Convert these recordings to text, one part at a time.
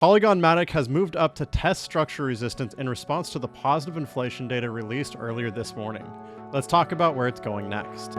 Polygon Matic has moved up to test structure resistance in response to the positive inflation data released earlier this morning. Let's talk about where it's going next.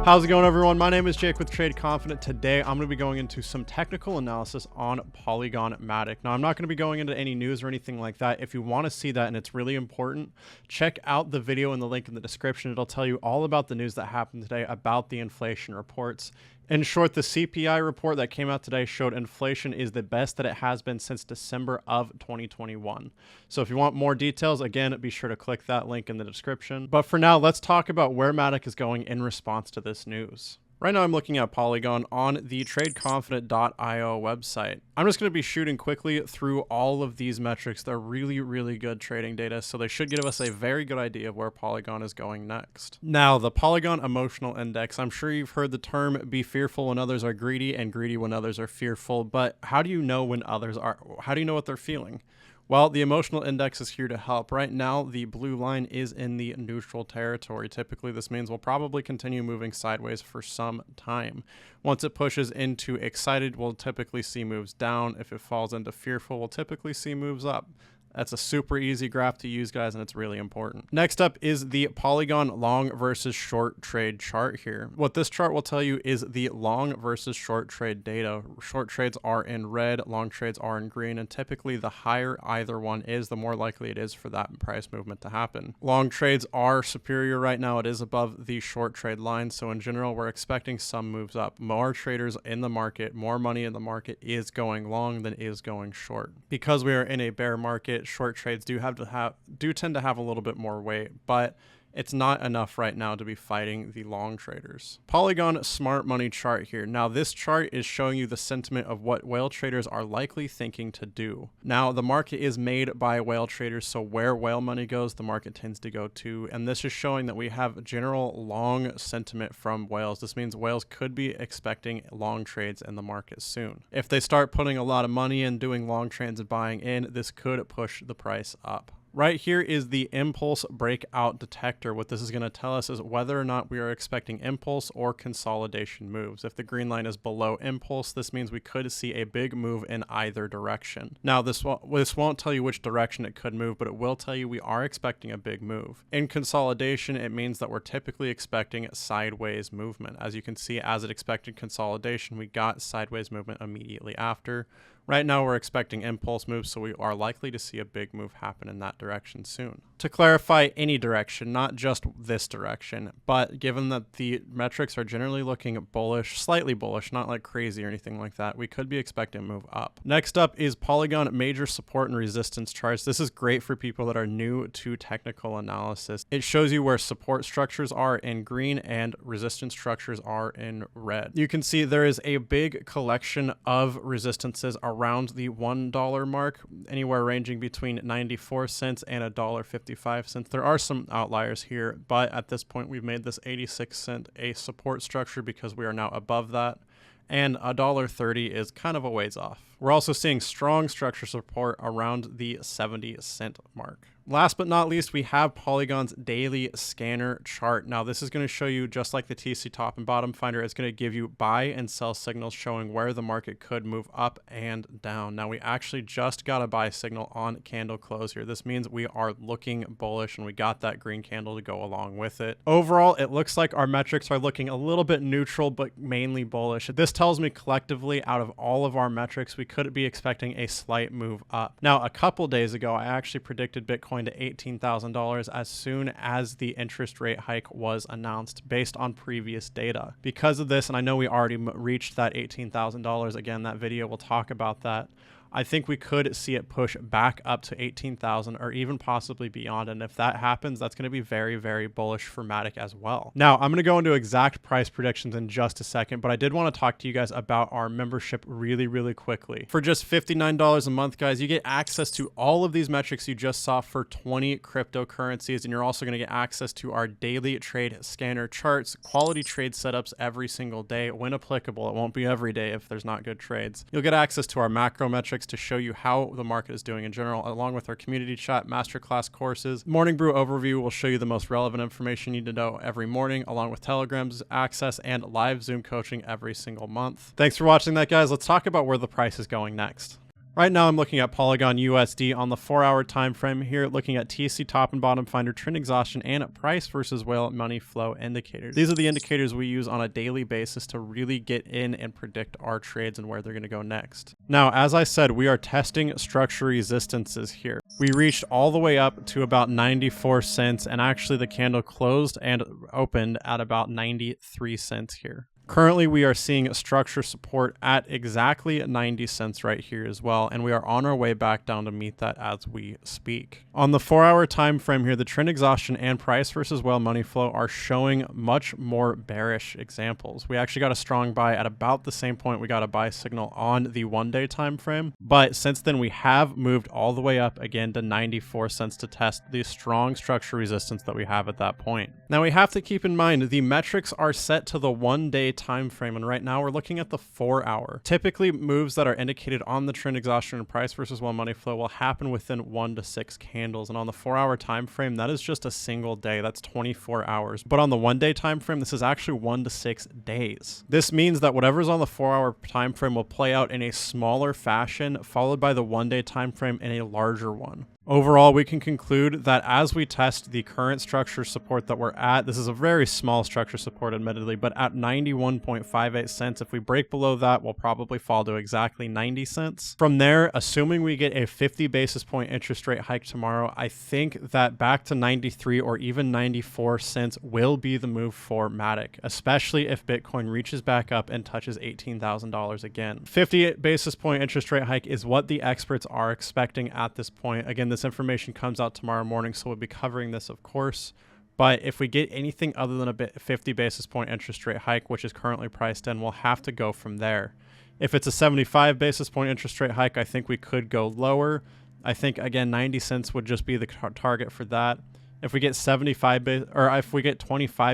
How's it going, everyone? My name is Jake with Trade Confident. Today, I'm going to be going into some technical analysis on Polygon Matic. Now, I'm not going to be going into any news or anything like that. If you want to see that, and it's really important, check out the video in the link in the description. It'll tell you all about the news that happened today about the inflation reports. In short, the CPI report that came out today showed inflation is the best that it has been since December of 2021. So if you want more details, again, be sure to click that link in the description. But for now, let's talk about where Matic is going in response to this news. Right now, I'm looking at Polygon on the tradeconfident.io website. I'm just going to be shooting quickly through all of these metrics. They're really good trading data, so they should give us a very good idea of where Polygon is going next. Now, the Polygon Emotional Index. I'm sure you've heard the term be fearful when others are greedy and greedy when others are fearful, but how do you know when others are? How do you know what they're feeling? Well, the emotional index is here to help. Right now, the blue line is in the neutral territory. Typically, this means we'll probably continue moving sideways for some time. Once it pushes into excited, we'll typically see moves down. If it falls into fearful, we'll typically see moves up. That's a super easy graph to use, guys, and it's really important. Next up is the Polygon long versus short trade chart here. What this chart will tell you is the long versus short trade data. Short trades are in red, long trades are in green, and typically the higher either one is, the more likely it is for that price movement to happen. Long trades are superior right now. It is above the short trade line, so in general, we're expecting some moves up. More traders in the market, more money in the market is going long than is going short. Because we are in a bear market, short trades do tend to have a little bit more weight, but it's not enough right now to be fighting the long traders. Polygon smart money chart here. Now, this chart is showing you the sentiment of what whale traders are likely thinking to do. Now, the market is made by whale traders, so where whale money goes, the market tends to go to. And this is showing that we have general long sentiment from whales. This means whales could be expecting long trades in the market soon. If they start putting a lot of money in, doing long trades and buying in, this could push the price up. Right here is the impulse breakout detector. What this is going to tell us is whether or not we are expecting impulse or consolidation moves. If the green line is below impulse, this means we could see a big move in either direction. Now, this won't tell you which direction it could move, but it will tell you we are expecting a big move. In consolidation, it means that we're typically expecting sideways movement. As you can see, as it expected consolidation, we got sideways movement immediately after. Right now, we're expecting impulse moves, so we are likely to see a big move happen in that direction soon. To clarify, any direction, not just this direction, but given that the metrics are generally looking bullish, slightly bullish, not like crazy or anything like that, we could be expecting a move up. Next up is Polygon major support and resistance charts. This is great for people that are new to technical analysis. It shows you where support structures are in green and resistance structures are in red. You can see there is a big collection of resistances around the $1 mark, anywhere ranging between 94 cents and $1.55. There are some outliers here, but at this point we've made this 86 cent a support structure because we are now above that, and $1.30 is kind of a ways off. We're also seeing strong structure support around the 70 cent mark. Last but not least, we have Polygon's daily scanner chart. Now, this is going to show you, just like the TC top and bottom finder, it's going to give you buy and sell signals showing where the market could move up and down. Now, we actually just got a buy signal on candle close here. This means we are looking bullish, and we got that green candle to go along with it. Overall, it looks like our metrics are looking a little bit neutral, but mainly bullish. This tells me collectively, out of all of our metrics, we could be expecting a slight move up. Now, a couple days ago, I actually predicted Bitcoin to $18,000 as soon as the interest rate hike was announced based on previous data. Because of this, and I know we already reached that $18,000, again, that video will talk about that, I think we could see it push back up to 18,000 or even possibly beyond. And if that happens, that's going to be very bullish for Matic as well. Now, I'm going to go into exact price predictions in just a second, but I did want to talk to you guys about our membership really quickly. For just $59 a month, guys, you get access to all of these metrics you just saw for 20 cryptocurrencies. And you're also going to get access to our daily trade scanner charts, quality trade setups every single day when applicable. It won't be every day if there's not good trades. You'll get access to our macro metrics graphics to show you how the market is doing in general, along with our community chat, masterclass courses. Morning Brew overview will show you the most relevant information you need to know every morning, along with Telegram's access and live Zoom coaching every single month. Thanks for watching that, guys. Let's talk about where the price is going next. Right now, I'm looking at Polygon USD on the 4-hour time frame here, looking at TC top and bottom finder, trend exhaustion, and price versus whale money flow indicators. These are the indicators we use on a daily basis to really get in and predict our trades and where they're going to go next. Now, as I said, we are testing structure resistances here. We reached all the way up to about 94 cents, and actually the candle closed and opened at about 93 cents here. Currently, we are seeing structure support at exactly 90 cents right here as well, and we are on our way back down to meet that as we speak. On the 4-hour time frame here, the trend exhaustion and price versus whale money flow are showing much more bearish examples. We actually got a strong buy at about the same point we got a buy signal on the 1-day time frame, but since then we have moved all the way up again to 94 cents to test the strong structure resistance that we have at that point. Now we have to keep in mind the metrics are set to the 1-day time frame, and right now we're looking at the 4-hour. Typically, moves that are indicated on the trend exhaustion and price versus whale money flow will happen within 1 to 6 candles, and on the 4-hour time frame, that is just a single day. That's 24 hours. But on the 1-day time frame, this is actually 1 to 6 days. This means that whatever's on the 4-hour time frame will play out in a smaller fashion, followed by the 1-day time frame in a larger one. Overall, we can conclude that as we test the current structure support that we're at, this is a very small structure support admittedly, but at 91.58 cents, if we break below that, we'll probably fall to exactly 90 cents. From there, assuming we get a 50 basis point interest rate hike tomorrow, I think that back to 93 or even 94 cents will be the move for Matic, especially if Bitcoin reaches back up and touches $18,000 again. 50 basis point interest rate hike is what the experts are expecting at this point. Again, this information comes out tomorrow morning, so we'll be covering this, of course. But if we get anything other than a 50 basis point interest rate hike, which is currently priced in, we'll have to go from there. If it's a 75 basis point interest rate hike, I think we could go lower. I think, again, 90 cents would just be the target for that. If we get 25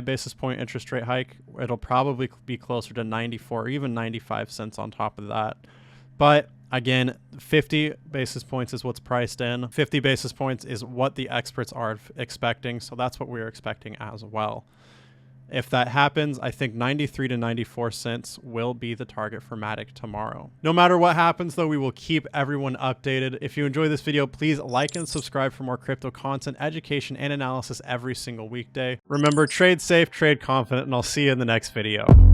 basis point interest rate hike, it'll probably be closer to 94 or even 95 cents on top of that. But again, 50 basis points is what's priced in. 50 basis points is what the experts are expecting, so that's what we're expecting as well. If that happens, I think 93 to 94 cents will be the target for Matic tomorrow. No matter what happens, though, we will keep everyone updated. If you enjoy this video, please like and subscribe for more crypto content, education, and analysis every single weekday. Remember, trade safe, trade confident, and I'll see you in the next video.